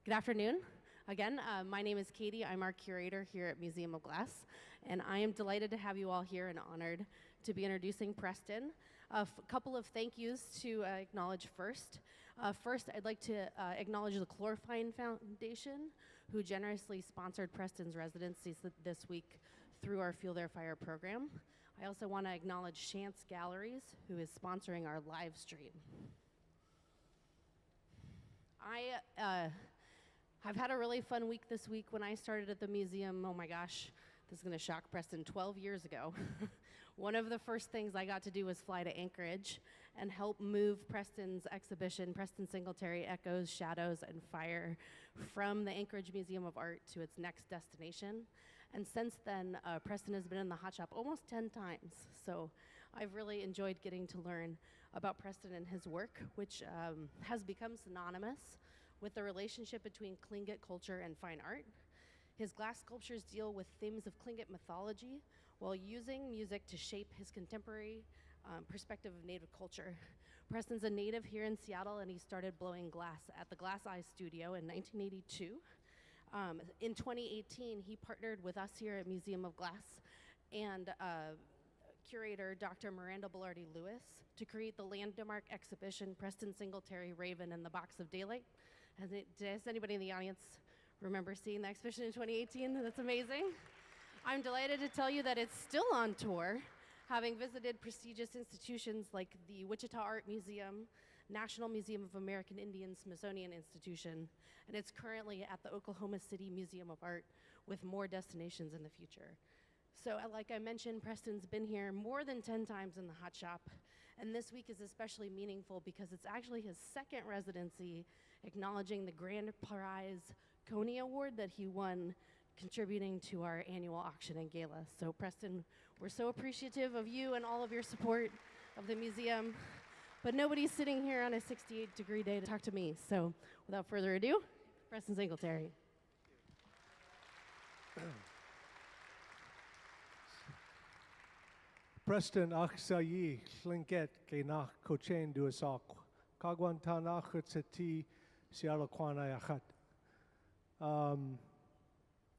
Good afternoon. Again, my name is Katie. I'm our curator here at Museum of Glass, and I am delighted to have you all here and honored to be introducing Preston. A couple of thank yous to acknowledge first. First, I'd like to acknowledge the Chlorifying Foundation, who generously sponsored Preston's residencies this week through our Fuel Their Fire program. I also want to acknowledge Chance Galleries, who is sponsoring our live stream. I've had a really fun week this week. When I started at the museum, oh my gosh, this is going to shock Preston, 12 years ago. One of the first things I got to do was fly to Anchorage and help move Preston's exhibition, Preston Singletary, Echoes, Shadows, and Fire, from the Anchorage Museum of Art to its next destination. And since then, Preston has been in the hot shop almost 10 times. So I've really enjoyed getting to learn about Preston and his work, which has become synonymous with the relationship between Tlingit culture and fine art. His glass sculptures deal with themes of Tlingit mythology while using music to shape his contemporary perspective of Native culture. Preston's a native here in Seattle, and he started blowing glass at the Glass Eye Studio in 1982. In 2018, he partnered with us here at Museum of Glass and curator Dr. Miranda Belardi-Lewis to create the landmark exhibition Preston Singletary Raven in the Box of Daylight. Does anybody in the audience remember seeing the exhibition in 2018? That's amazing. I'm delighted to tell you that it's still on tour, having visited prestigious institutions like the Wichita Art Museum, National Museum of American Indians, Smithsonian Institution, and it's currently at the Oklahoma City Museum of Art with more destinations in the future. So like I mentioned, Preston's been here more than 10 times in the hot shop, and this week is especially meaningful because it's actually his second residency, acknowledging the Grand Prize Coney Award that he won, contributing to our annual auction and gala. So Preston, we're so appreciative of you and all of your support of the museum, but nobody's sitting here on a 68-degree day to talk to me. So without further ado, Preston Singletary. Preston Aksayi Tlingit Kenach Kochain Duasak Kagwantana Hutsati Seattle Kwanayachat. And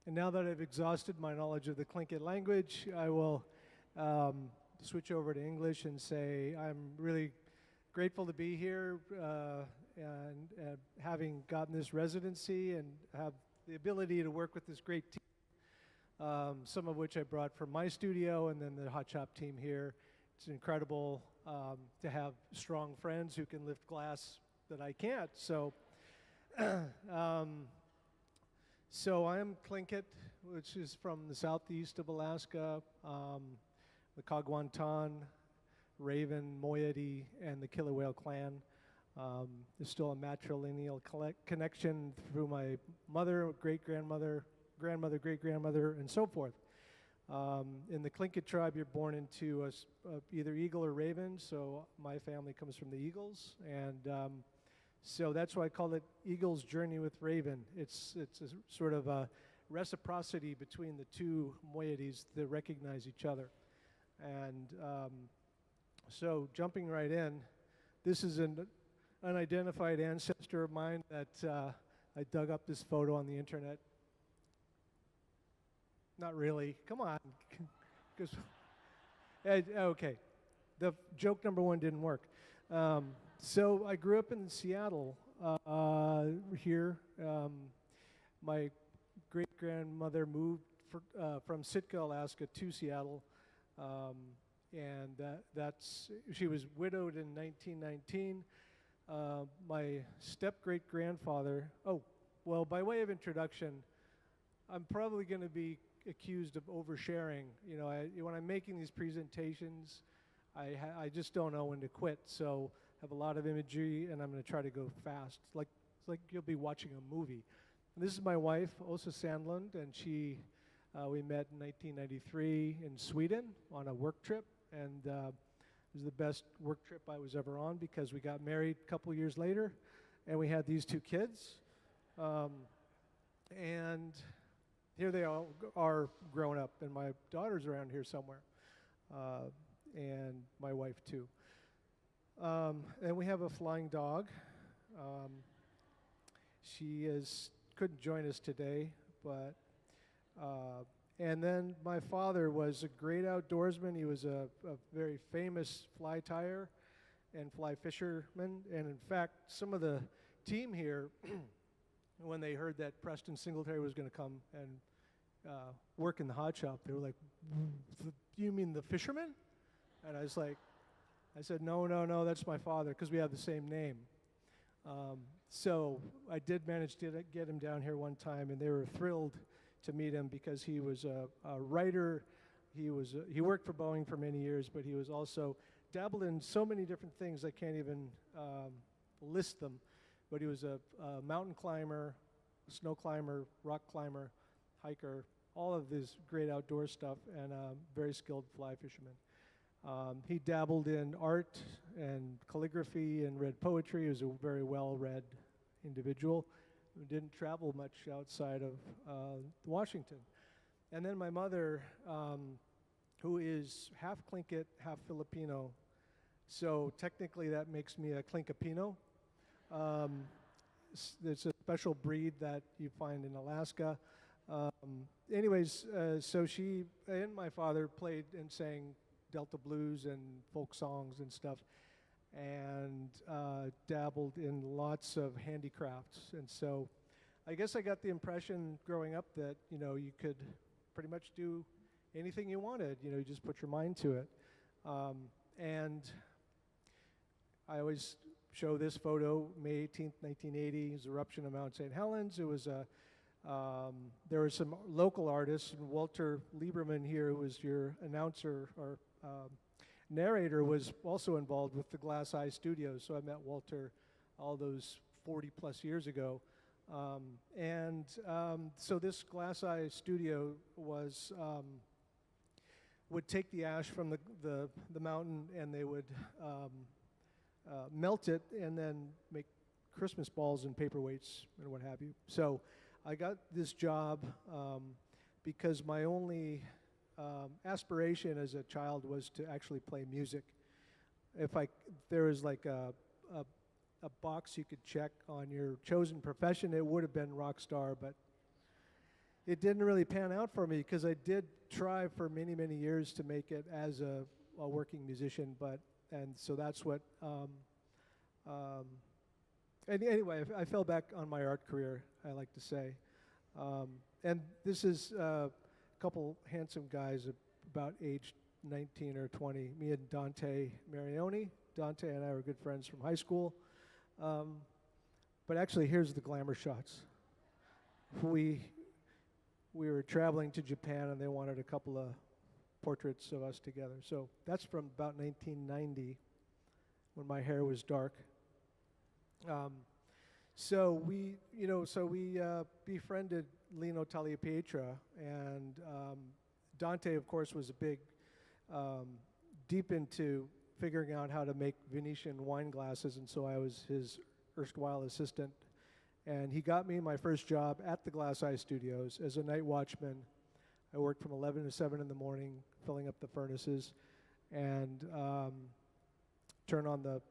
now that I've exhausted my knowledge of the Tlingit language, I will switch over to English and say I'm really grateful to be here and having gotten this residency and have the ability to work with this great team. Some of which I brought from my studio and then the hot shop team here. It's incredible to have strong friends who can lift glass that I can't. So, so I'm Tlingit, which is from the southeast of Alaska, the Kagwantan, Raven, Moiety, and the Killer Whale clan. There's still a matrilineal connection through my mother, great-grandmother, grandmother, great-grandmother, and so forth. In the Tlingit tribe, you're born into either eagle or raven, so my family comes from the eagles, and so that's why I call it Eagle's Journey with Raven. It's a sort of a reciprocity between the two moieties that recognize each other. And so jumping right in, this is an unidentified ancestor of mine that I dug up this photo on the internet. Not really. Come on. Okay. The joke number one didn't work. So I grew up in Seattle here. My great-grandmother moved from Sitka, Alaska to Seattle. And she was widowed in 1919. My step-great-grandfather, well, by way of introduction, I'm probably going to be accused of oversharing. You know, when I'm making these presentations, I just don't know when to quit. So I have a lot of imagery, and I'm going to try to go fast. It's like you'll be watching a movie. And this is my wife, Åsa Sandlund, and we met in 1993 in Sweden on a work trip, and it was the best work trip I was ever on because we got married a couple years later, and we had these two kids. And here they all are grown up, and my daughter's around here somewhere, and my wife too. And we have a flying dog. She is couldn't join us today, but and then my father was a great outdoorsman. He was a very famous fly tyer and fly fisherman. And in fact, some of the team here, when they heard that Preston Singletary was going to come and work in the hot shop, they were like, "You mean the fisherman?" And I said, no, that's my father, because we have the same name. So I did manage to get him down here one time, and they were thrilled to meet him because he was a writer. He worked for Boeing for many years, but he was also dabbled in so many different things I can't even list them. But he was a mountain climber, snow climber, rock climber, hiker, all of this great outdoor stuff, and a very skilled fly fisherman. He dabbled in art and calligraphy and read poetry. He was a very well-read individual who didn't travel much outside of Washington. And then my mother, who is half Tlingit, half Filipino, so technically that makes me a Tlinkapino. It's a special breed that you find in Alaska. So she and my father played and sang Delta blues and folk songs and stuff, and dabbled in lots of handicrafts. And so I guess I got the impression growing up that, you could pretty much do anything you wanted. You just put your mind to it. And I always show this photo, May 18th, 1980, his eruption of Mount St. Helens. It was there were some local artists, and Walter Lieberman here, who was your announcer or narrator, was also involved with the Glass Eye Studios. So I met Walter all those 40 plus years ago. So this Glass Eye Studio would take the ash from the mountain, and they would melt it and then make Christmas balls and paperweights and what have you. So I got this job because my only aspiration as a child was to actually play music. There was like a box you could check on your chosen profession, it would have been rock star, but it didn't really pan out for me because I did try for many, many years to make it as a working musician, and so that's what, anyway, I fell back on my art career, I like to say. And this is a couple handsome guys about age 19 or 20, me and Dante Marioni. Dante and I were good friends from high school. But actually, here's the glamour shots. We were traveling to Japan, and they wanted a couple of portraits of us together. So that's from about 1990, when my hair was dark. So we befriended Lino Tagliapietra, and Dante, of course, was a big, deep into figuring out how to make Venetian wine glasses, and so I was his erstwhile assistant. And he got me my first job at the Glass Eye Studios as a night watchman. I worked from 11 to 7 in the morning, filling up the furnaces, and turn on the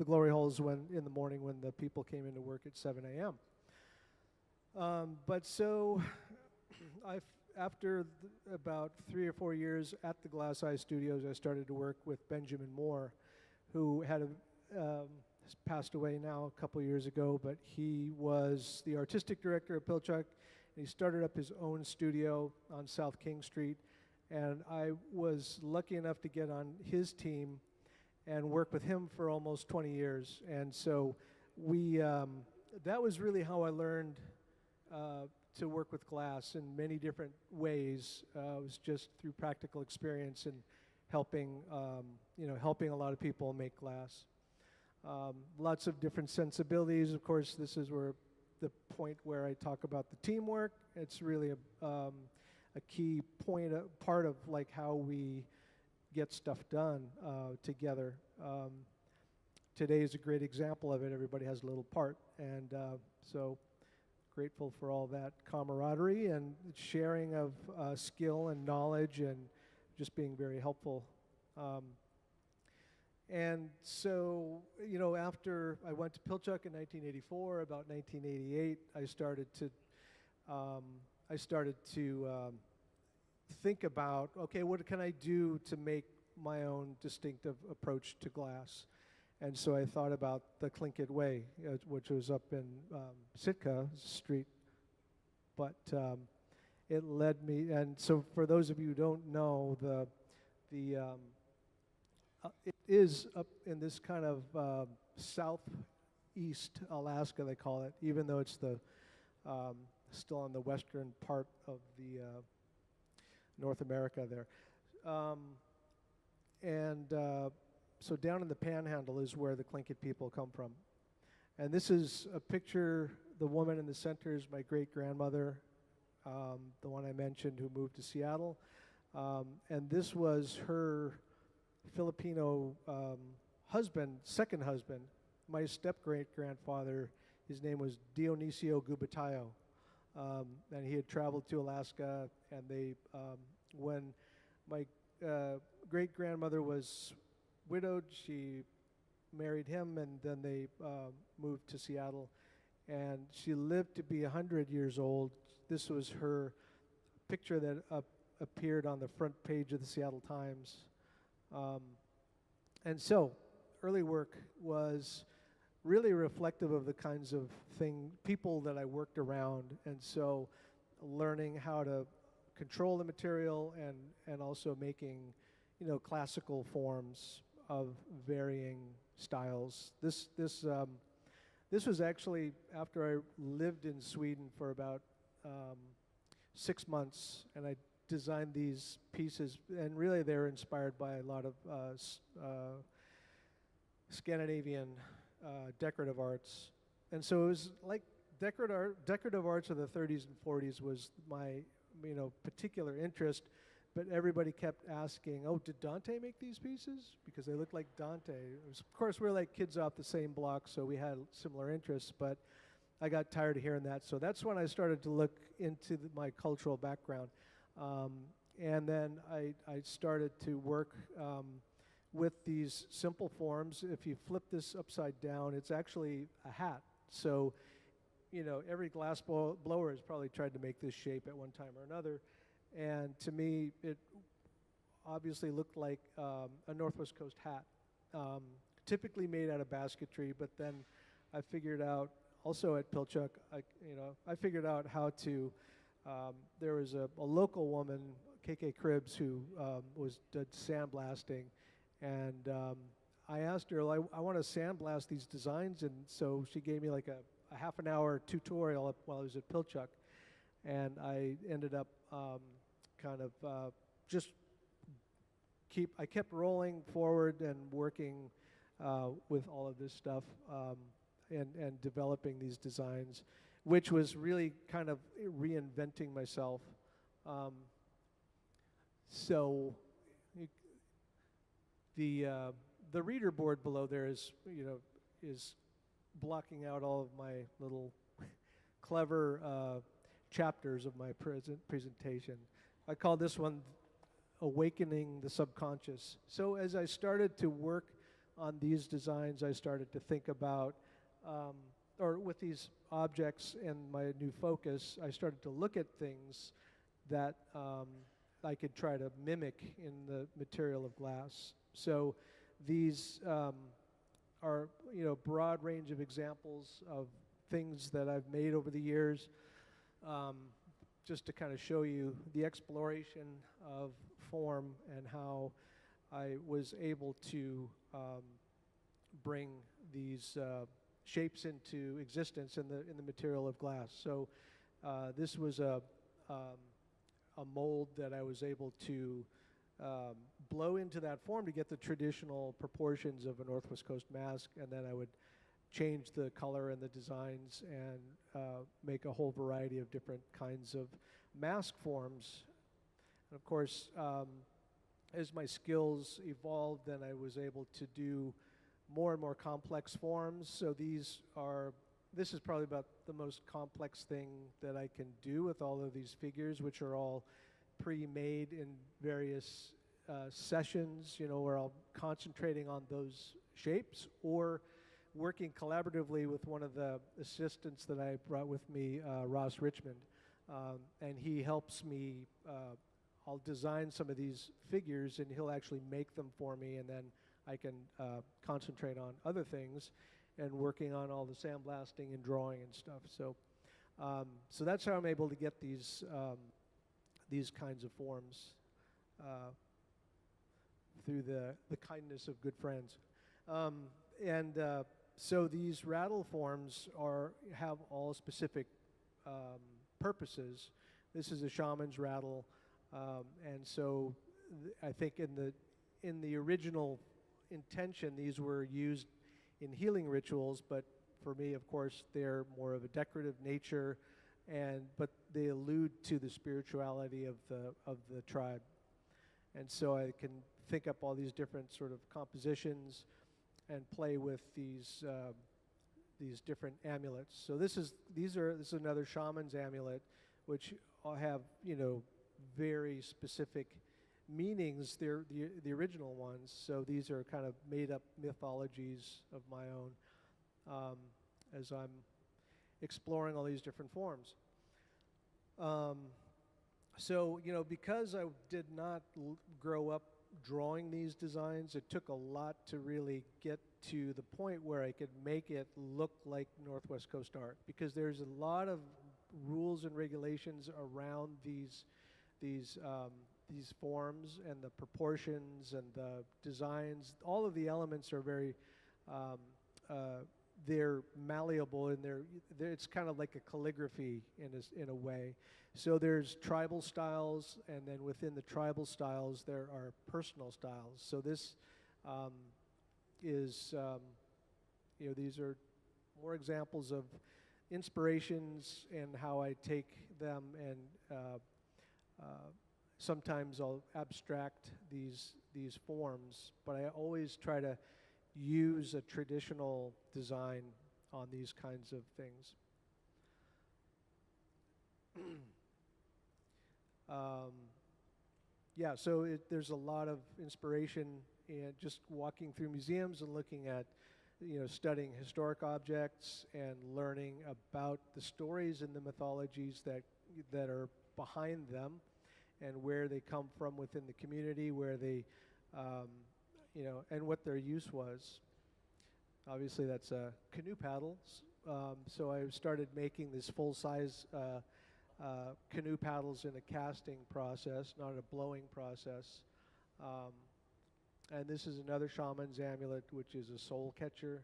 glory holes in the morning when the people came into work at 7 a.m. After about 3 or 4 years at the Glass Eye Studios, I started to work with Benjamin Moore, who has passed away now a couple years ago, but he was the artistic director of Pilchuck, and he started up his own studio on South King Street, and I was lucky enough to get on his team and work with him for almost 20 years. And so that was really how I learned to work with glass in many different ways. It was just through practical experience and helping a lot of people make glass. Lots of different sensibilities. Of course, this is where the point where I talk about the teamwork. It's really a key part of like how we get stuff done together. Today is a great example of it. Everybody has a little part, and so grateful for all that camaraderie and sharing of skill and knowledge, and just being very helpful. And so, after I went to Pilchuck in 1984, about 1988, I started to think about, okay, what can I do to make my own distinctive approach to glass? And so I thought about the Tlingit Way, which was up in Sitka Street. But it led me, and so for those of you who don't know, it is up in this kind of southeast Alaska, they call it, even though it's still on the western part of the North America there. So down in the Panhandle is where the Tlingit people come from. And this is a picture, the woman in the center is my great-grandmother, the one I mentioned who moved to Seattle. And this was her Filipino husband, second husband, my step-great-grandfather. His name was Dionisio Gubatayo. And he had traveled to Alaska, and when my great-grandmother was widowed, she married him, and then they moved to Seattle. And she lived to be 100 years old. This was her picture that appeared on the front page of the Seattle Times. And so early work was really reflective of the kinds of people that I worked around. And so learning how to control the material and also making, classical forms of varying styles. This was actually after I lived in Sweden for about 6 months, and I designed these pieces, and really they're inspired by a lot of Scandinavian decorative arts. And so it was like decorative arts of the 30s and 40s was my particular interest. But everybody kept asking, oh, did Dante make these pieces? Because they looked like Dante. Of course, we're like kids off the same block, so we had similar interests, but I got tired of hearing that. So that's when I started to look into my cultural background. And then I started to work with these simple forms. If you flip this upside down, it's actually a hat. So, every glass blower has probably tried to make this shape at one time or another. And to me, it obviously looked like a Northwest Coast hat, typically made out of basketry. But then I figured out, also at Pilchuck, I figured out how to. There was a local woman, KK Cribbs, who did sandblasting, and I asked her, I want to sandblast these designs, and so she gave me like a half an hour tutorial while I was at Pilchuck, and I ended up. I kept rolling forward and working with all of this stuff and developing these designs, which was really kind of reinventing myself. The reader board below there is blocking out all of my little clever chapters of my presentation. I call this one Awakening the Subconscious. So as I started to work on these designs, I started to think about, or with these objects and my new focus, I started to look at things that I could try to mimic in the material of glass. So these are, broad range of examples of things that I've made over the years. Just to kind of show you the exploration of form and how I was able to bring these shapes into existence in the material of glass. So this was a mold that I was able to blow into that form to get the traditional proportions of a Northwest Coast mask, and then I would change the color and the designs and make a whole variety of different kinds of mask forms. And of course, as my skills evolved, then I was able to do more and more complex forms. So this is probably about the most complex thing that I can do with all of these figures, which are all pre-made in various sessions, where I'll concentrating on those shapes, or working collaboratively with one of the assistants that I brought with me, Ross Richmond, and he helps me. I'll design some of these figures, and he'll actually make them for me, and then I can concentrate on other things, and working on all the sandblasting and drawing and stuff. So that's how I'm able to get these kinds of forms through the kindness of good friends. So these rattle forms have all specific purposes. This is a shaman's rattle, and so I think in the original intention, these were used in healing rituals, but for me, of course, they're more of a decorative nature, but they allude to the spirituality of the tribe. And so I can think up all these different sort of compositions and play with these different amulets. So this is another shaman's amulet, which all have very specific meanings. They're the original ones. So these are kind of made up mythologies of my own as I'm exploring all these different forms. So because I did not grow up drawing these designs, it took a lot to really get to the point where I could make it look like Northwest Coast art, because there's a lot of rules and regulations around these forms and the proportions and the designs. All of the elements are very they're malleable, and it's kind of like a calligraphy in a way. So there's tribal styles, and then within the tribal styles there are personal styles. So this is these are more examples of inspirations and how I take them, and sometimes I'll abstract these forms, but I always try to use a traditional design on these kinds of things. So there's a lot of inspiration in just walking through museums and looking at, studying historic objects and learning about the stories and the mythologies that are behind them, and where they come from within the community, where they and what their use was. Obviously, that's canoe paddles. So I started making this full-size canoe paddles in a casting process, not a blowing process. And this is another shaman's amulet, which is a soul catcher.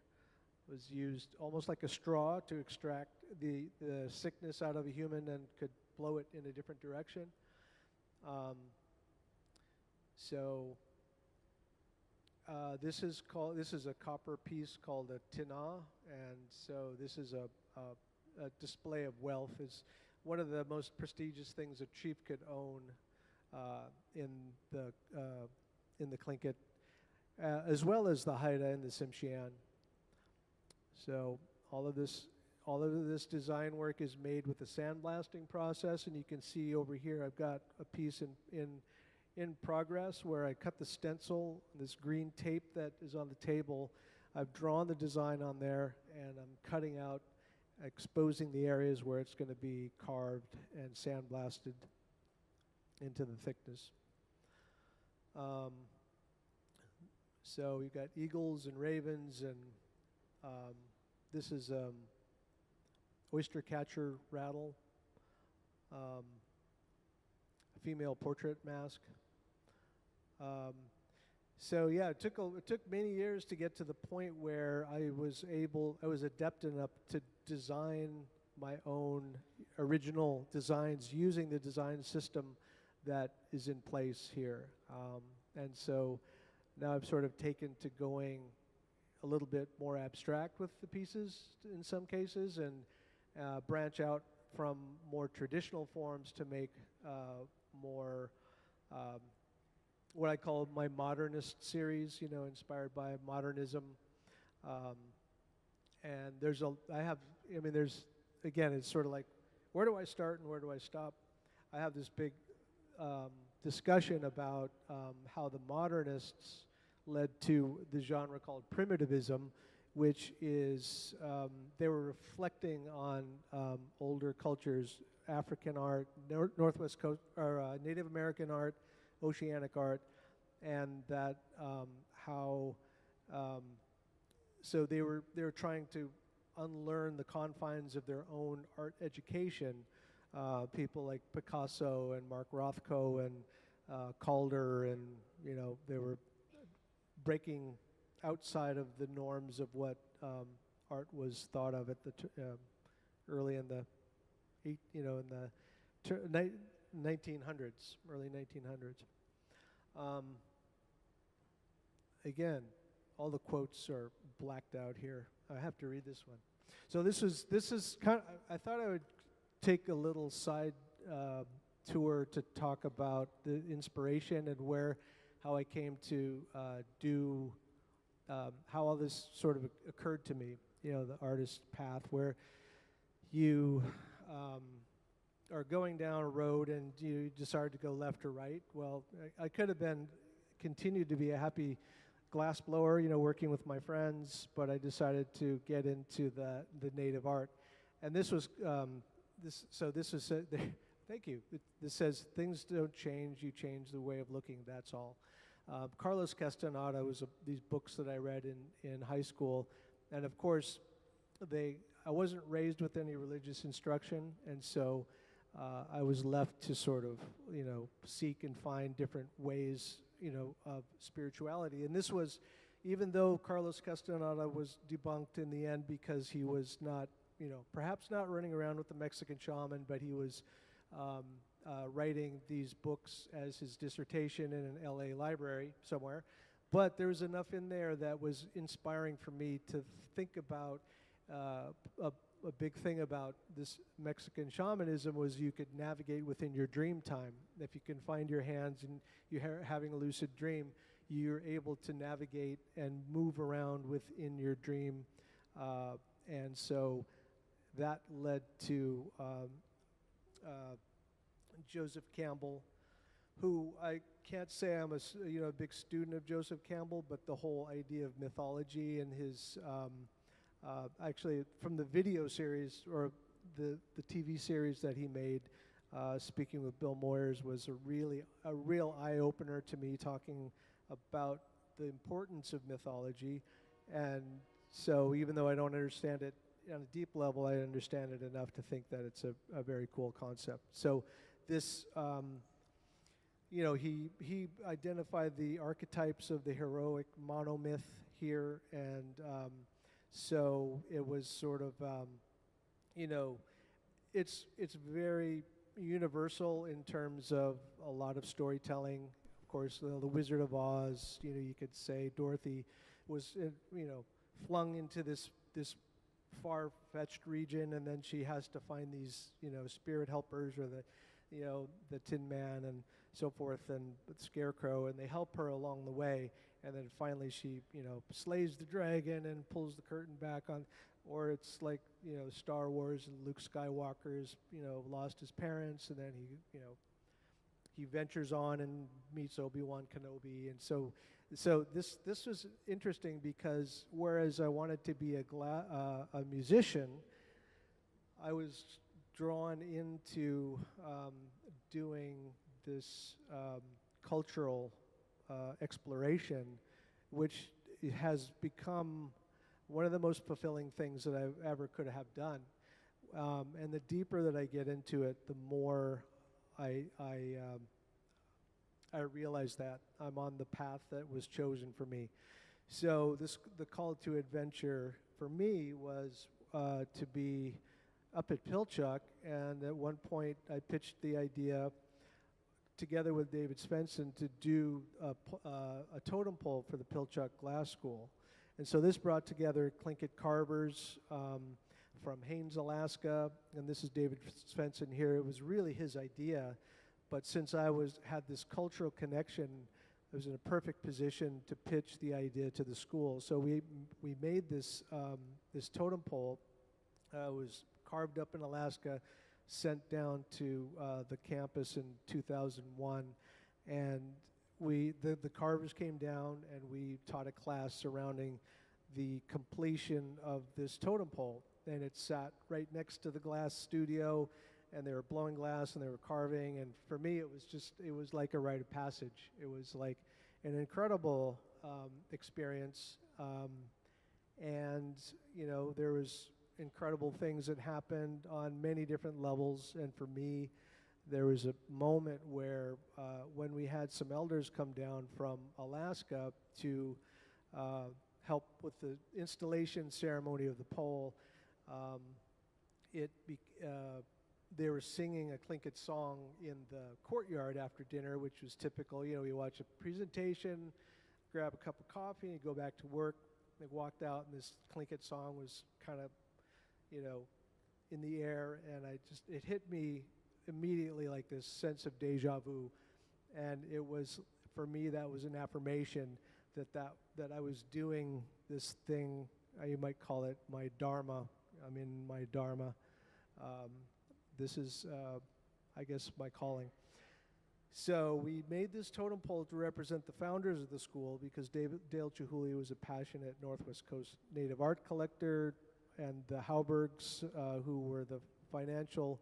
It was used almost like a straw to extract the sickness out of a human, and could blow it in a different direction. This is a copper piece called a tina, and so this is a display of wealth. It's one of the most prestigious things a chief could own in the Tlingit, as well as the Haida and the Tsimshian. So all of this design work is made with the sandblasting process, and you can see over here I've got a piece in progress where I cut the stencil, this green tape that is on the table. I've drawn the design on there, and I'm cutting out, exposing the areas where it's going to be carved and sandblasted into the thickness. So we've got eagles and ravens, and this is oyster catcher rattle, a female portrait mask. It took many years to get to the point where I was adept enough to design my own original designs using the design system that is in place here. And so now I've sort of taken to going a little bit more abstract with the pieces in some cases, and branch out from more traditional forms to make more what I call my modernist series, inspired by modernism. And there's it's sort of like, where do I start and where do I stop? I have this big discussion about how the modernists led to the genre called primitivism, which is they were reflecting on older cultures, African art, Northwest Coast, or Native American art, oceanic art, and that how so they were trying to unlearn the confines of their own art education. People like Picasso and Mark Rothko and Calder, and they were breaking outside of the norms of what art was thought of at the early in the 1900s, early 1900s. Again, all the quotes are blacked out here. I have to read this one. So this is kind of, I thought I would take a little side tour to talk about the inspiration and how I came to do, how all this sort of occurred to me, the artist path, where you are going down a road and you decide to go left or right. Well, I could have continued to be a happy glass blower, working with my friends, but I decided to get into the native art. And this was, thank you. This says, things don't change, you change the way of looking, that's all. Carlos Castaneda was these books that I read in high school. And of course, I wasn't raised with any religious instruction, and so I was left to sort of, seek and find different ways, of spirituality. And this was, even though Carlos Castaneda was debunked in the end because he was not, perhaps not running around with the Mexican shaman, but he was writing these books as his dissertation in an LA library somewhere. But there was enough in there that was inspiring for me to think about a big thing about this Mexican shamanism was you could navigate within your dream time. If you can find your hands and you're having a lucid dream, you're able to navigate and move around within your dream. And so that led to Joseph Campbell, who I can't say I'm a big student of Joseph Campbell, but the whole idea of mythology and his actually from the video series or the TV series that he made, Speaking with Bill Moyers, was a real eye-opener to me, talking about the importance of mythology. And so even though I don't understand it on a deep level, I understand it enough to think that it's a very cool concept. So this, he identified the archetypes of the heroic monomyth here, and so it was sort of, it's very universal in terms of a lot of storytelling. Of course, the Wizard of Oz, you could say Dorothy was, flung into this far-fetched region, and then she has to find these, spirit helpers, or the Tin Man and so forth, and the Scarecrow, and they help her along the way. And then finally she, slays the dragon and pulls the curtain back on. Or it's like, Star Wars, and Luke Skywalker's, lost his parents, and then he ventures on and meets Obi-Wan Kenobi. And so this was interesting because whereas I wanted to be a musician, I was drawn into doing this cultural exploration, which has become one of the most fulfilling things that I ever could have done. And the deeper that I get into it, the more I realize that I'm on the path that was chosen for me. So the call to adventure for me was to be up at Pilchuck, and at one point I pitched the idea together with David Svensson to do a totem pole for the Pilchuck Glass School. And so this brought together Tlingit carvers from Haines, Alaska, and this is David Svensson here. It was really his idea, but since I had this cultural connection, I was in a perfect position to pitch the idea to the school. So we made this totem pole. It was carved up in Alaska, sent down to the campus in 2001, And the carvers came down, and we taught a class surrounding the completion of this totem pole. And it sat right next to the glass studio, and they were blowing glass and they were carving. And for me, it was like a rite of passage. It was like an incredible experience. And, you know, there was incredible things that happened on many different levels. And for me, there was a moment where when we had some elders come down from Alaska to help with the installation ceremony of the pole, they were singing a Tlingit song in the courtyard after dinner, which was typical. You know, you watch a presentation, grab a cup of coffee, and you go back to work. They walked out, and this Tlingit song was kind of, you know, in the air, and it hit me immediately like this sense of deja vu. And it was, for me, that was an affirmation that I was doing this thing, you might call it my dharma. I'm in my dharma. This is, I guess, my calling. So we made this totem pole to represent the founders of the school, because Dale Chihuly was a passionate Northwest Coast native art collector, and the Haubergs, who were the financial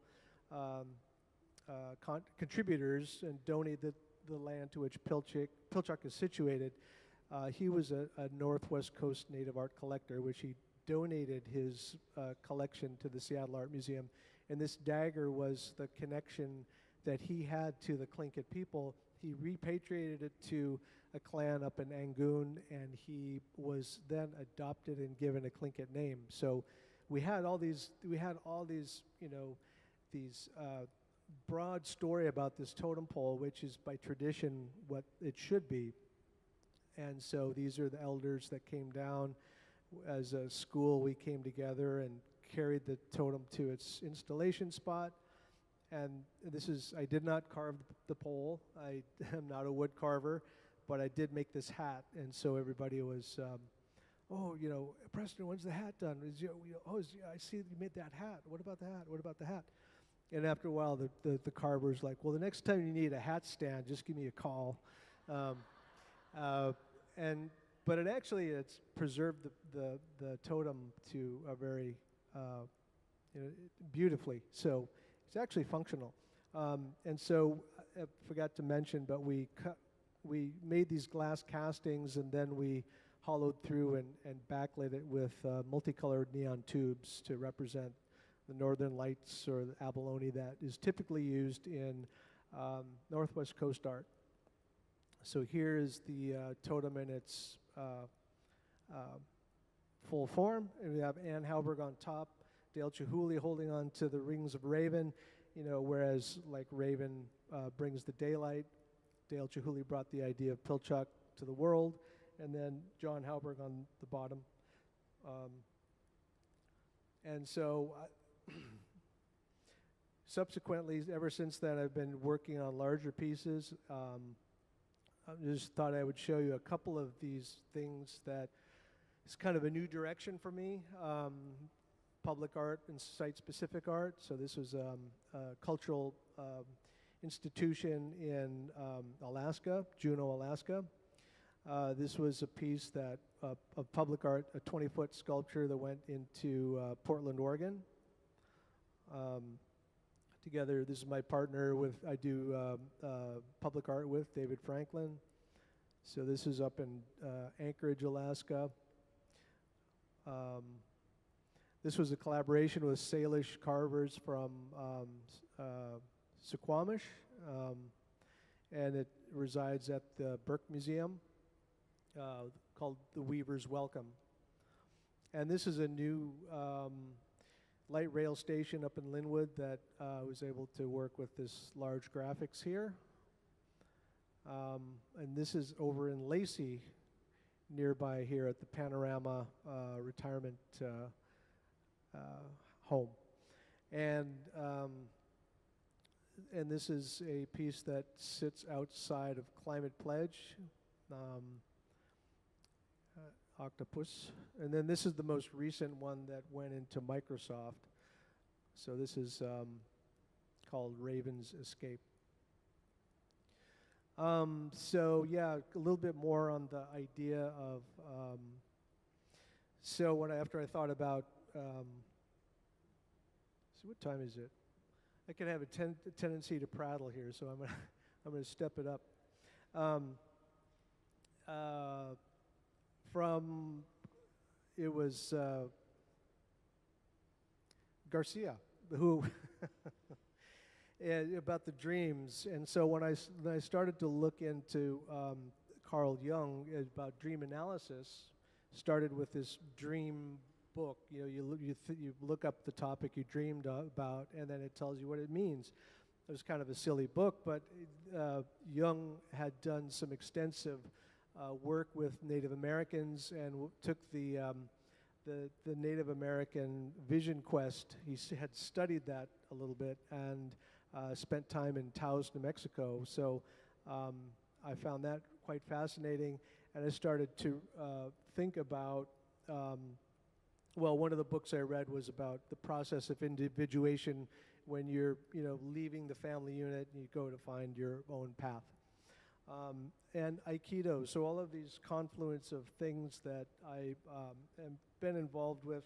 contributors and donated the land to which Pilchuck is situated. He was a Northwest Coast native art collector, which he donated his collection to the Seattle Art Museum. And this dagger was the connection that he had to the Tlingit people. He repatriated it to a clan up in Angoon, and he was then adopted and given a Tlingit name. So we had all these, you know, these broad story about this totem pole, which is by tradition what it should be. And so these are the elders that came down. As a school, we came together and carried the totem to its installation spot. And I did not carve the pole. I am not a wood carver, but I did make this hat. And so everybody was, oh, you know, Preston, when's the hat done? I see you made that hat. What about the hat? What about the hat? And after a while, the carver's like, well, the next time you need a hat stand, just give me a call. But it's preserved the totem to a very, you know, beautifully. So it's actually functional. And so I forgot to mention, but we made these glass castings, and then we hollowed through and backlit it with multicolored neon tubes to represent the northern lights or the abalone that is typically used in Northwest Coast art. So here is the totem in its full form, and we have Ann Halberg on top, Dale Chihuly holding on to the rings of Raven, you know, whereas like Raven brings the daylight, Dale Chihuly brought the idea of Pilchuck to the world, and then John Halberg on the bottom. And so subsequently, ever since then, I've been working on larger pieces. I just thought I would show you a couple of these things that is kind of a new direction for me. Public art and site-specific art. So this was a cultural institution in Alaska, Juneau, Alaska. This was a piece that of public art, a 20-foot sculpture that went into Portland, Oregon. Together, this is my partner I do public art with, David Franklin. So this is up in Anchorage, Alaska. This was a collaboration with Salish carvers from Suquamish, and it resides at the Burke Museum, called The Weaver's Welcome. And this is a new light rail station up in Linwood that was able to work with this large graphics here. And this is over in Lacey, nearby here at the Panorama Retirement Home. And this is a piece that sits outside of Climate Pledge, Octopus. And then this is the most recent one that went into Microsoft. So this is called Raven's Escape. So yeah, a little bit more on the idea of. So after I thought about, so what time is it? I can have a tendency to prattle here, so I'm gonna step it up. Um, from it was Garcia who about the dreams, and so when I started to look into Carl Jung about dream analysis, started with this dream book. You know, you look up the topic you dreamed about, and then it tells you what it means. It was kind of a silly book, but Jung had done some extensive work with Native Americans and took the Native American vision quest. He had studied that a little bit and spent time in Taos, New Mexico. So I found that quite fascinating, and I started to think about. Well, one of the books I read was about the process of individuation when you're, leaving the family unit and you go to find your own path. And Aikido, so all of these confluence of things that I have been involved with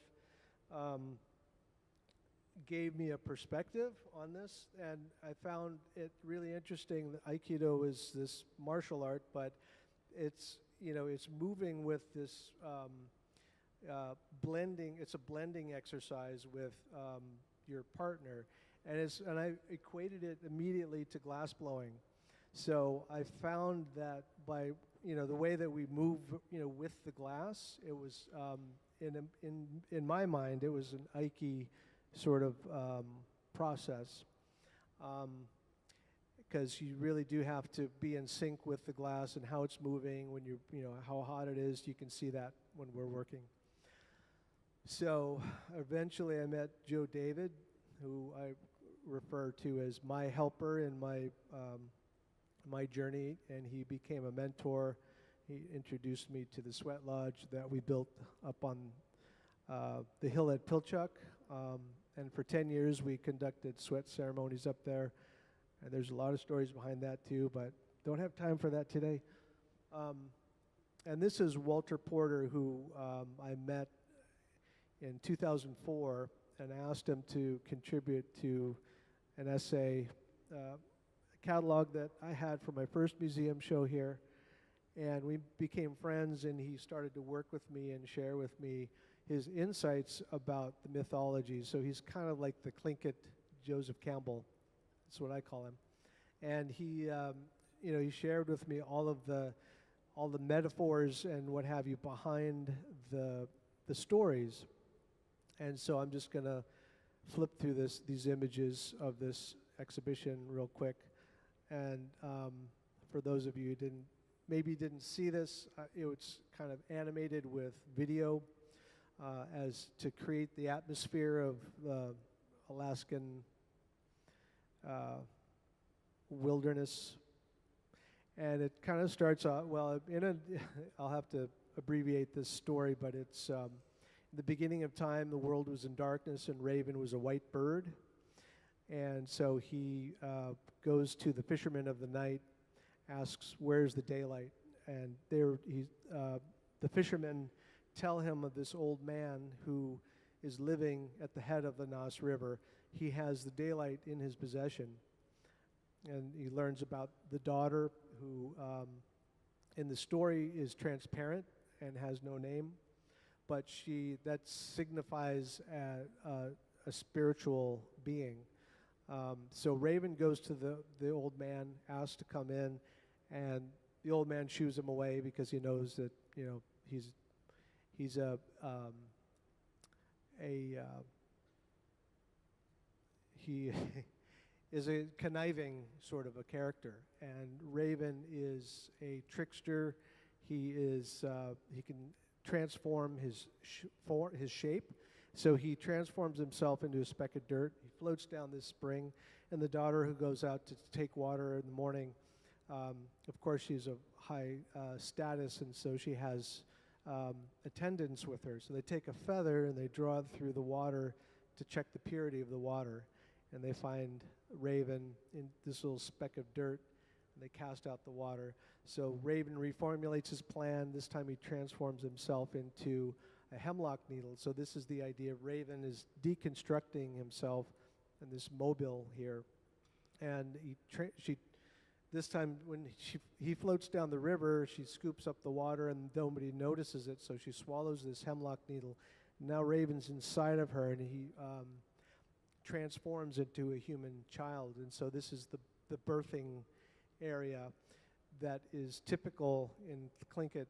gave me a perspective on this, and I found it really interesting that Aikido is this martial art, but it's moving with this blending. It's a blending exercise with your partner, and I equated it immediately to glass blowing. So I found that by the way that we move with the glass, it was in my mind it was an Aiki sort of process, because you really do have to be in sync with the glass and how it's moving when how hot it is. You can see that when we're working. So eventually I met Joe David, who I refer to as my helper in my journey, and he became a mentor. He introduced me to the sweat lodge that we built up on the hill at Pilchuck, and for 10 years we conducted sweat ceremonies up there, and there's a lot of stories behind that too, but don't have time for that today. And this is Walter Porter, who I met in 2004 and asked him to contribute to an essay catalog that I had for my first museum show here, and we became friends, and he started to work with me and share with me his insights about the mythology. So he's kind of like the Tlingit Joseph Campbell. That's what I call him. And he shared with me all the metaphors and what have you behind the stories. And so I'm just going to flip through these images of this exhibition real quick. And for those of you who maybe didn't see this, it was kind of animated with video as to create the atmosphere of the Alaskan wilderness. And it kind of starts off, I'll have to abbreviate this story, but it's in the beginning of time, the world was in darkness, and Raven was a white bird. And so he goes to the fisherman of the night, asks, "Where's the daylight?" And the fishermen tell him of this old man who is living at the head of the Nass River. He has the daylight in his possession. And he learns about the daughter who, in the story, is transparent and has no name, but that signifies a spiritual being. So Raven goes to the old man, asks to come in, and the old man shoos him away because he knows that he's he is a conniving sort of a character, and Raven is a trickster. He can transform his shape, so he transforms himself into a speck of dirt. He floats down this spring, and the daughter who goes out to take water in the morning, of course she's of high status, and so she has attendants with her. So they take a feather and they draw it through the water to check the purity of the water, and they find Raven in this little speck of dirt and they cast out the water. So Raven reformulates his plan. This time he transforms himself into a hemlock needle. So this is the idea. Raven is deconstructing himself in this mobile here. And this time when he floats down the river, she scoops up the water and nobody notices it, so she swallows this hemlock needle. Now Raven's inside of her, and he transforms into a human child. And so this is the birthing area that is typical in Tlingit.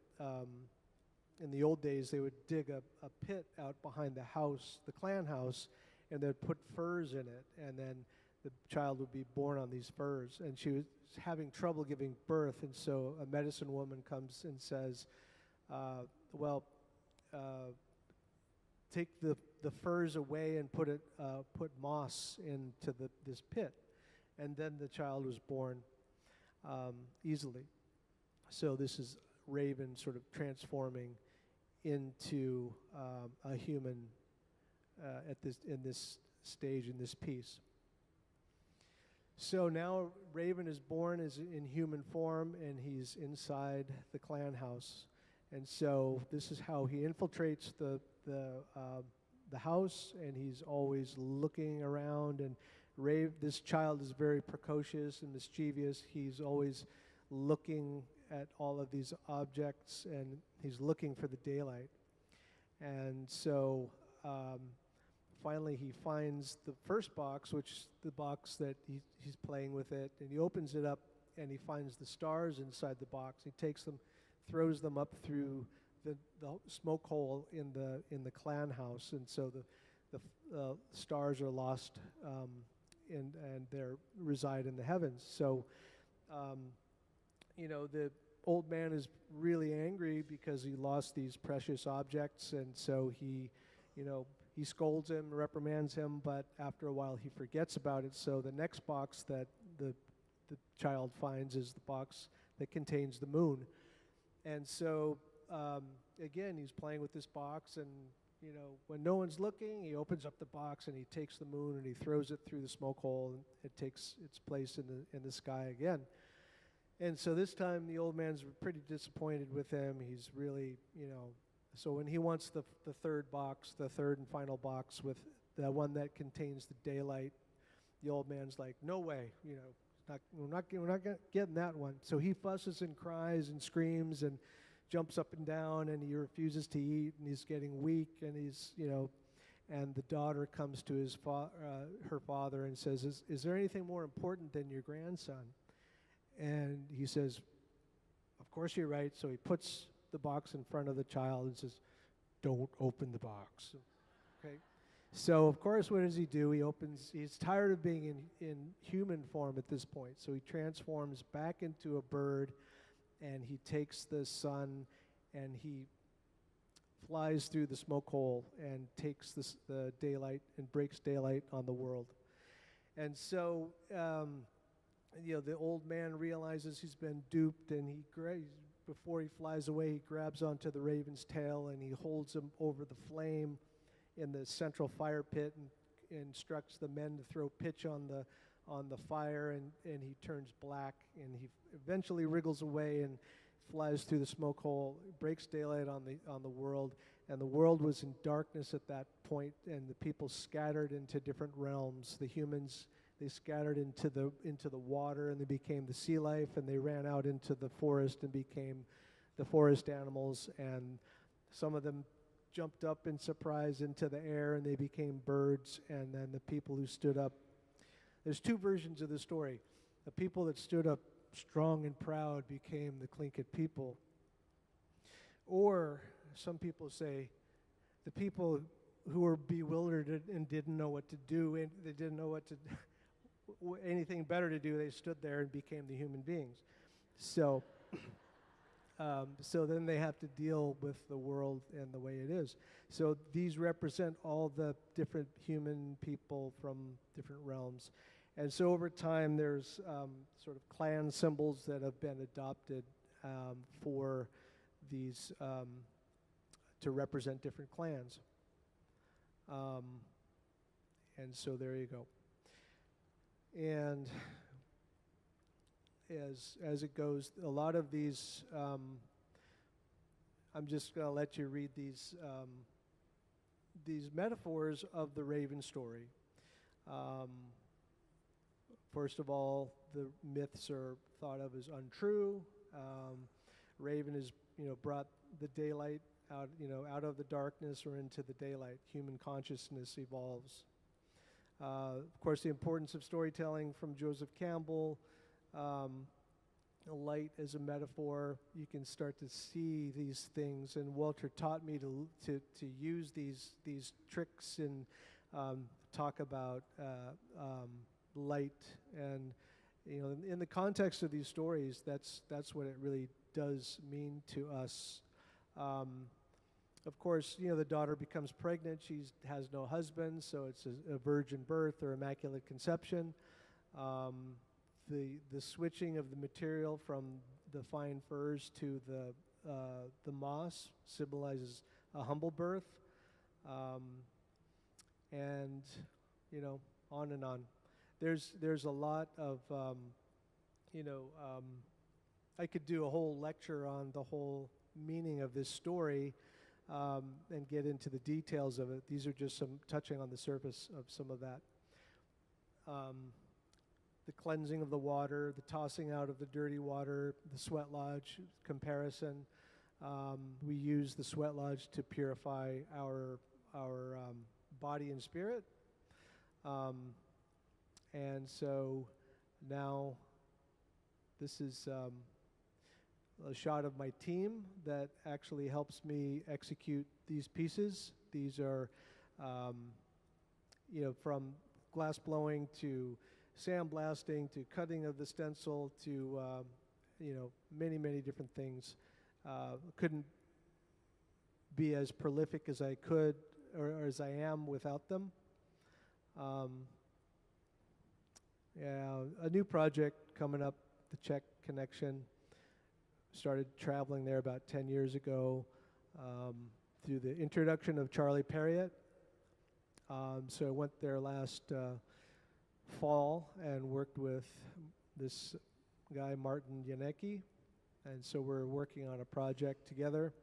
In the old days, they would dig a pit out behind the house, the clan house, and they'd put furs in it, and then the child would be born on these furs. And she was having trouble giving birth, and so a medicine woman comes and says, take the furs away and put moss into this pit. And then the child was born easily. So this is Raven sort of transforming into a human in this stage, in this piece. So now Raven is born as in human form, and he's inside the clan house. And so this is how he infiltrates the house, and he's always looking around. And this child is very precocious and mischievous. He's always looking at all of these objects, and he's looking for the daylight. And so finally he finds the first box, which is the box that he's playing with it, and he opens it up, and he finds the stars inside the box. He takes them, throws them up through the smoke hole in the clan house, and so the stars are lost, and they reside in the heavens. So the old man is really angry because he lost these precious objects, and so he scolds him, reprimands him, but after a while he forgets about it. So the next box that the child finds is the box that contains the moon. And so again, he's playing with this box, and when no one's looking, he opens up the box and he takes the moon and he throws it through the smoke hole, and it takes its place in the sky again. And so this time the old man's pretty disappointed with him. He's really, so when he wants the third box, the third and final box with the one that contains the daylight, the old man's like, no way, we're not getting that one. So he fusses and cries and screams and jumps up and down, and he refuses to eat, and he's getting weak, and and the daughter comes to her father and says, is there anything more important than your grandson? And he says, of course you're right. So he puts the box in front of the child and says, don't open the box. Okay. So of course, what does he do? He's tired of being in human form at this point. So he transforms back into a bird, and he takes the sun and he flies through the smoke hole and takes the daylight and breaks daylight on the world. And so the old man realizes he's been duped, and before he flies away, he grabs onto the raven's tail and he holds him over the flame in the central fire pit and instructs the men to throw pitch on the fire, and he turns black, and he eventually wriggles away and flies through the smoke hole, breaks daylight on the world, and the world was in darkness at that point, and the people scattered into different realms. The humans, they scattered into the water, and they became the sea life, and they ran out into the forest and became the forest animals, and some of them jumped up in surprise into the air, and they became birds. And then the people who stood up, there's two versions of the story. The people that stood up strong and proud became the Tlingit people. Or some people say the people who were bewildered and didn't know what to do, and they didn't know anything better to do, they stood there and became the human beings. So so then they have to deal with the world and the way it is. So these represent all the different human people from different realms. And so over time, there's sort of clan symbols that have been adopted for these, to represent different clans. And so there you go. And as it goes. A lot of these, I'm just going to let you read these metaphors of the Raven story. First of all, the myths are thought of as untrue. Raven is, brought the daylight out, out of the darkness or into the daylight. Human consciousness evolves. Of course, the importance of storytelling from Joseph Campbell. Light as a metaphor. You can start to see these things, and Walter taught me to use these tricks and talk about light, and in the context of these stories, that's what it really does mean to us. Of course, the daughter becomes pregnant. She has no husband, so it's a virgin birth or immaculate conception. The switching of the material from the fine furs to the moss symbolizes a humble birth, and on and on. There's a lot of I could do a whole lecture on the whole meaning of this story and get into the details of it. These are just some touching on the surface of some of that. The cleansing of the water, the tossing out of the dirty water, the sweat lodge comparison. We use the sweat lodge to purify our body and spirit. And so now this is a shot of my team that actually helps me execute these pieces. These are, from glass blowing to sandblasting to cutting of the stencil to, many, many different things. Couldn't be as prolific as I could or as I am without them. A new project coming up, the Czech Connection. Started traveling there about 10 years ago through the introduction of Charlie Perriott. So I went there last fall and worked with this guy, Martin Janicki, and so we're working on a project together.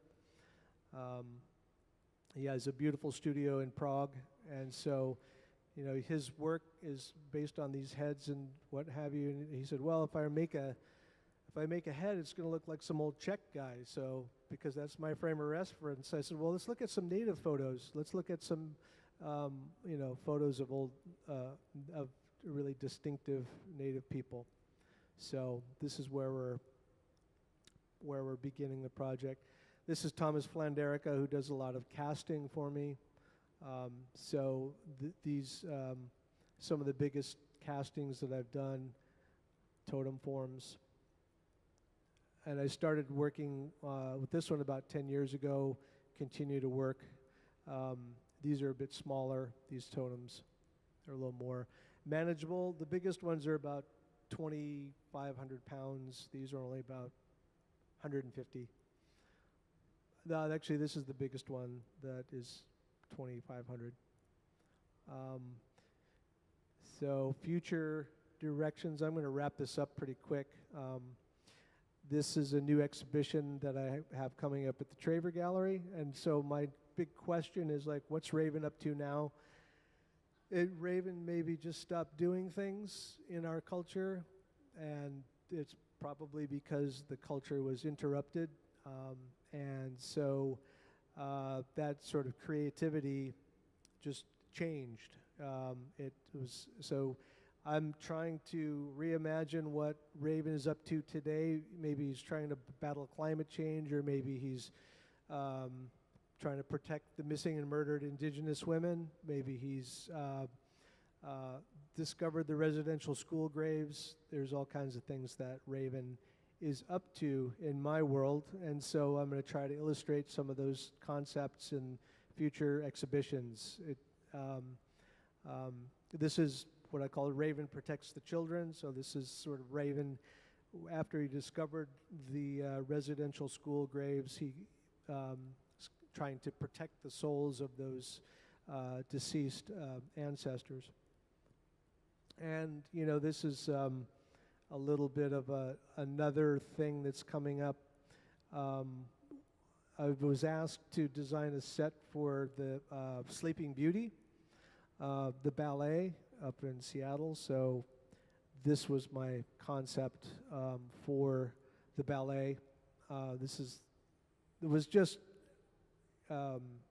He has a beautiful studio in Prague, and so his work is based on these heads and what have you. And he said, well, if I make a head, it's going to look like some old Czech guy. So because that's my frame of reference, I said, well, let's look at some native photos. Let's look at some photos of old of really distinctive native people. So this is where we're beginning the project. This is Thomas Flanderica, who does a lot of casting for me. So these some of the biggest castings that I've done, totem forms. And I started working with this one about 10 years ago, continue to work. These are a bit smaller, these totems are a little more manageable. The biggest ones are about 2,500 pounds. These are only about 150. No, actually, this is the biggest one that is 2,500. So future directions, I'm going to wrap this up pretty quick. This is a new exhibition that I have coming up at the Traver Gallery, and so my big question is like, what's Raven up to now? Raven maybe just stopped doing things in our culture, and it's probably because the culture was interrupted, and so that sort of creativity just changed. It was so. I'm trying to reimagine what Raven is up to today. Maybe he's trying to battle climate change, or maybe he's trying to protect the missing and murdered indigenous women. Maybe he's discovered the residential school graves. There's all kinds of things that Raven is up to in my world, and so I'm going to try to illustrate some of those concepts in future exhibitions. This is what I call Raven Protects the Children. So this is sort of Raven, after he discovered the residential school graves, he trying to protect the souls of those deceased ancestors. And this is a little bit of another thing that's coming up. I was asked to design a set for the Sleeping Beauty, the ballet up in Seattle. So this was my concept for the ballet. It was just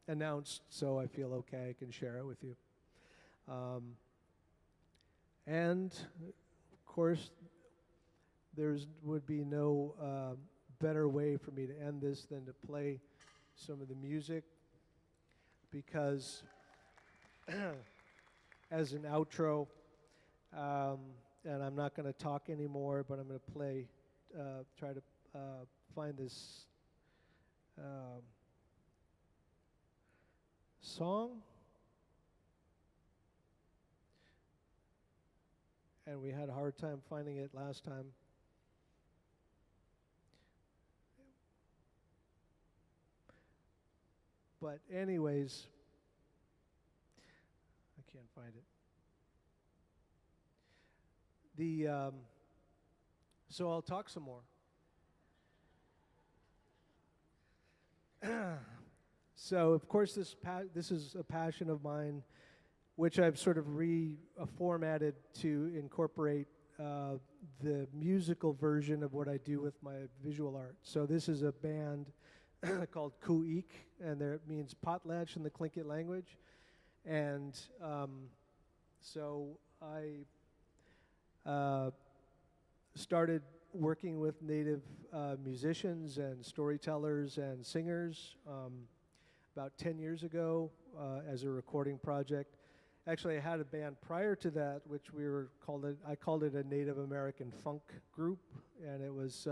announced, so I feel okay. I can share it with you. And of course, would be no better way for me to end this than to play some of the music, because as an outro, and I'm not going to talk anymore, but I'm going to play, try to find this song. And we had a hard time finding it last time. But anyways, I can't find it. So I'll talk some more. So of course this is a passion of mine, which I've sort of reformatted to incorporate the musical version of what I do with my visual art. So this is a band called Kuik, and there it means potlatch in the Tlingit language. And so I started working with native musicians and storytellers and singers about 10 years ago as a recording project. Actually, I had a band prior to that, which I called it a Native American funk group, and it was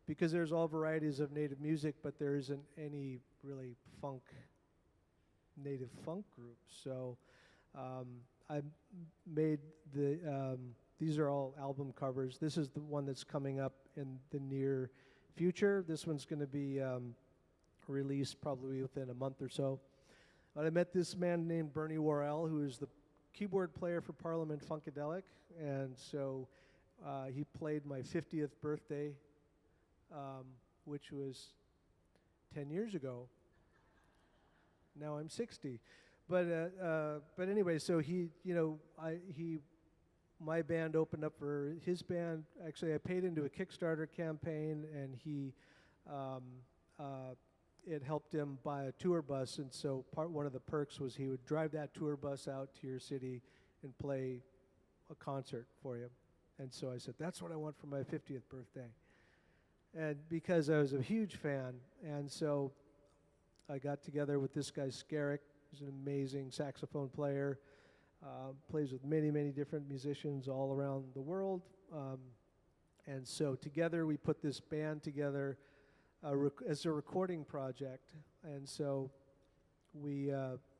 because there's all varieties of native music, but there isn't any really native funk group. So I made these are all album covers. This is the one that's coming up in the near future. This one's going to be released probably within a month or so. But I met this man named Bernie Worrell, who is the keyboard player for Parliament Funkadelic, and so he played my 50th birthday, which was 10 years ago. Now I'm 60, but anyway, so my band opened up for his band. Actually, I paid into a Kickstarter campaign, and it helped him buy a tour bus, and so one of the perks was he would drive that tour bus out to your city and play a concert for you. And so I said, that's what I want for my 50th birthday. And because I was a huge fan, and so I got together with this guy, Skerrick, who's an amazing saxophone player, plays with many, many different musicians all around the world. And so together we put this band together as a recording project. And so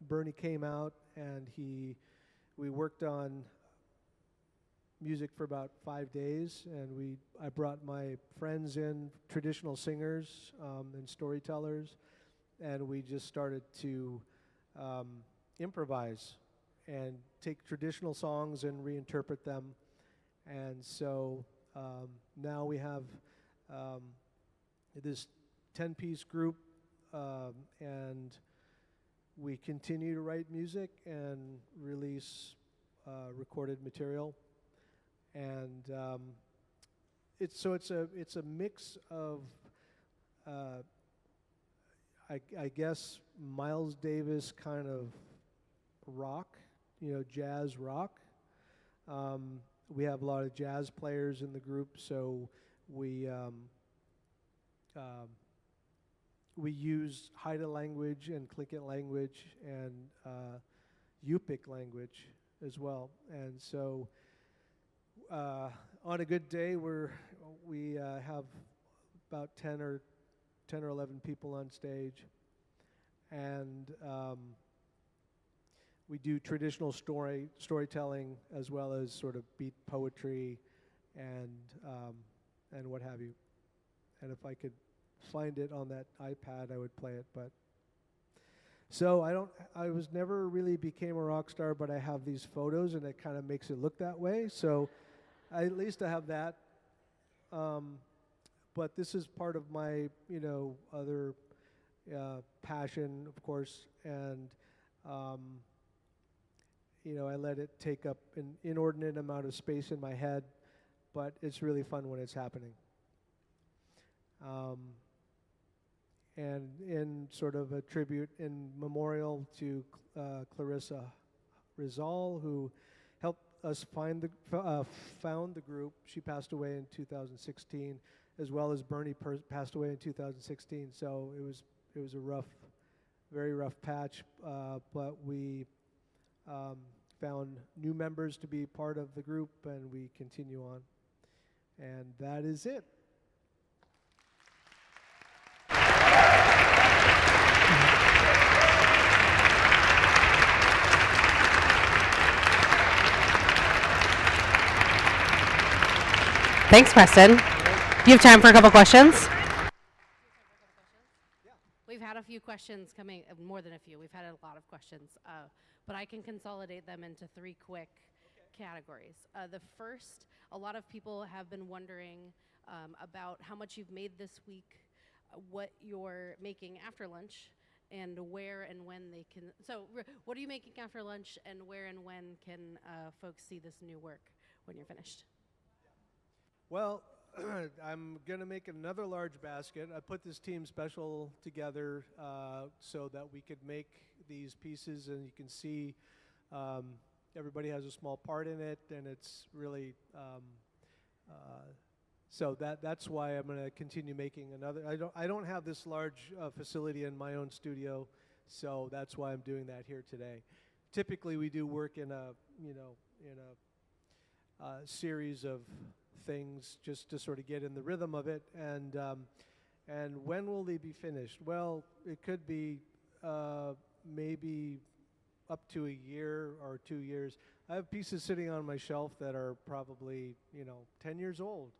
Bernie came out, and we worked on music for about 5 days, and I brought my friends in, traditional singers and storytellers, and we just started to improvise and take traditional songs and reinterpret them. And so now we have this 10-piece group, and we continue to write music and release recorded material. And it's a mix of I guess Miles Davis kind of rock, jazz rock. We have a lot of jazz players in the group, so we use Haida language and Tlingit language and Yupik language as well. And so on a good day, we have about 10 or 11 people on stage, and we do traditional storytelling as well as sort of beat poetry and what have you. And if I could find it on that iPad, I would play it. But so I never really became a rock star, but I have these photos, and it kind of makes it look that way. So at least I have that but this is part of my, other passion, of course, and I let it take up an inordinate amount of space in my head, but it's really fun when it's happening. And in sort of a tribute in memorial to Clarissa Rizal, who helped us found the group. She passed away in 2016, as well as Bernie passed away in 2016. So it was a very rough patch, but we found new members to be part of the group, and we continue on. And that is it. Thanks, Preston. Do you have time for a couple questions? We've had a few questions coming, more than a few. We've had a lot of questions, but I can consolidate them into three quick categories. The first, a lot of people have been wondering about how much you've made this week, what you're making after lunch, and where and when they can. So, what are you making after lunch, and where and when can folks see this new work when you're finished? Well, I'm going to make another large basket. I put this team special together so that we could make these pieces, and you can see everybody has a small part in it, and it's really so that's why I'm going to continue making another. I don't have this large facility in my own studio, so that's why I'm doing that here today. Typically, we do work in a series of things just to sort of get in the rhythm of it, and when will they be finished? Well, it could be maybe up to a year or 2 years. I have pieces sitting on my shelf that are probably 10 years old.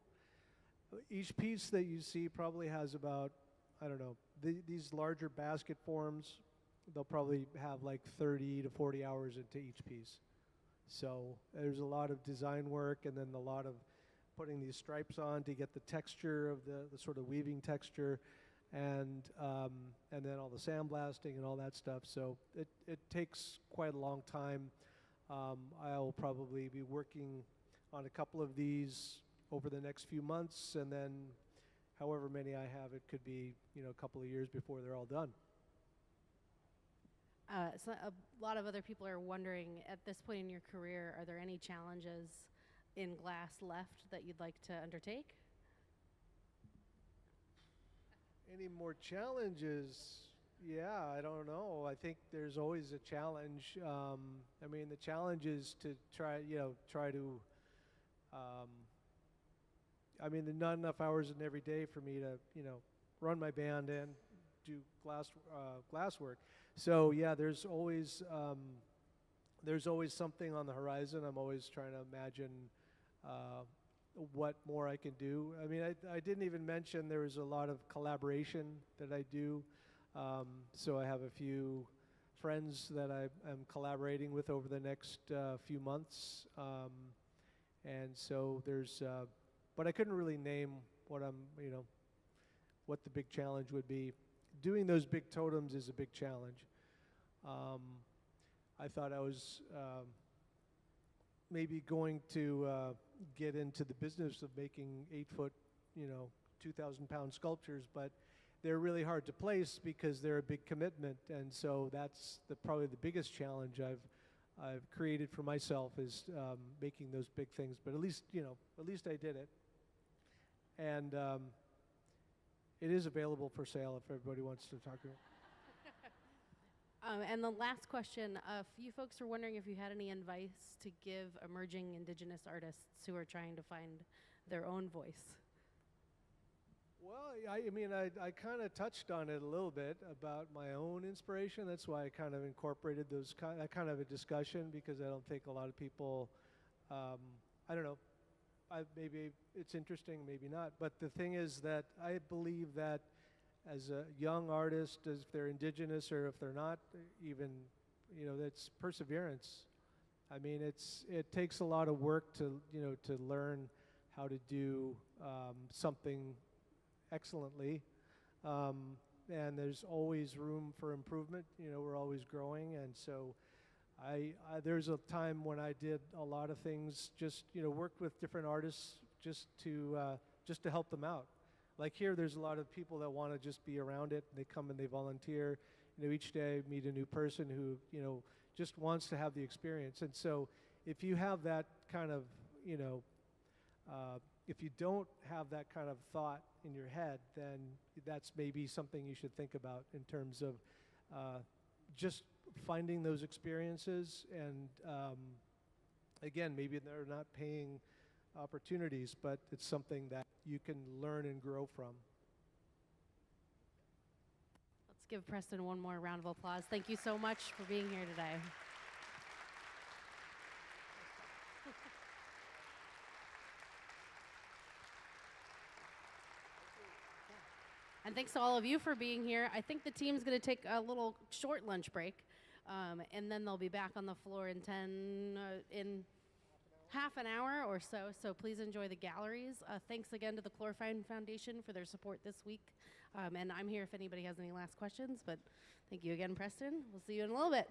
Each piece that you see probably has about, I don't know, these larger basket forms, they'll probably have like 30 to 40 hours into each piece. So there's a lot of design work, and then a lot of putting these stripes on to get the texture of the sort of weaving texture, and then all the sandblasting and all that stuff. So it takes quite a long time. I'll probably be working on a couple of these over the next few months, and then however many I have, it could be a couple of years before they're all done. So a lot of other people are wondering, at this point in your career, are there any challenges in glass left that you'd like to undertake? Any more challenges? Yeah, I don't know. I think there's always a challenge. I mean, the challenge is to try to. I mean, there's not enough hours in every day for me to, run my band and do glass work. So yeah, there's always something on the horizon. I'm always trying to imagine what more I can do. I mean, I didn't even mention there was a lot of collaboration that I do. So I have a few friends that I'm collaborating with over the next few months. And so there's, but I couldn't really name what what the big challenge would be. Doing those big totems is a big challenge. I thought I was maybe going to get into the business of making 8-foot, 2,000-pound sculptures, but they're really hard to place because they're a big commitment, and so that's probably the biggest challenge I've created for myself is making those big things. But at least I did it, and it is available for sale if everybody wants to talk to it. And the last question, a few folks are wondering if you had any advice to give emerging Indigenous artists who are trying to find their own voice. Well, I kind of touched on it a little bit about my own inspiration. That's why I kind of incorporated that kind of a discussion, because I don't think a lot of people, I don't know, maybe it's interesting, maybe not. But the thing is that I believe that as a young artist, if they're Indigenous or if they're not, even, that's perseverance. I mean, it takes a lot of work to learn how to do something excellently. And there's always room for improvement. You know, we're always growing, and so there's a time when I did a lot of things, just, you know, worked with different artists just to help them out. Like here, there's a lot of people that want to just be around it. They come and they volunteer. You know, each day I meet a new person who, you know, just wants to have the experience. And so if you have that kind of, you know, if you don't have that kind of thought in your head, then that's maybe something you should think about in terms of just finding those experiences. And again, maybe they're not paying opportunities, but it's something that you can learn and grow from. Let's give Preston one more round of applause. Thank you so much for being here today. And thanks to all of you for being here. I think the team's going to take a little short lunch break, and then they'll be back on the floor in half an hour or so. So please enjoy the galleries. Thanks again to the Chlorifine Foundation for their support this week. And I'm here if anybody has any last questions. But thank you again, Preston. We'll see you in a little bit.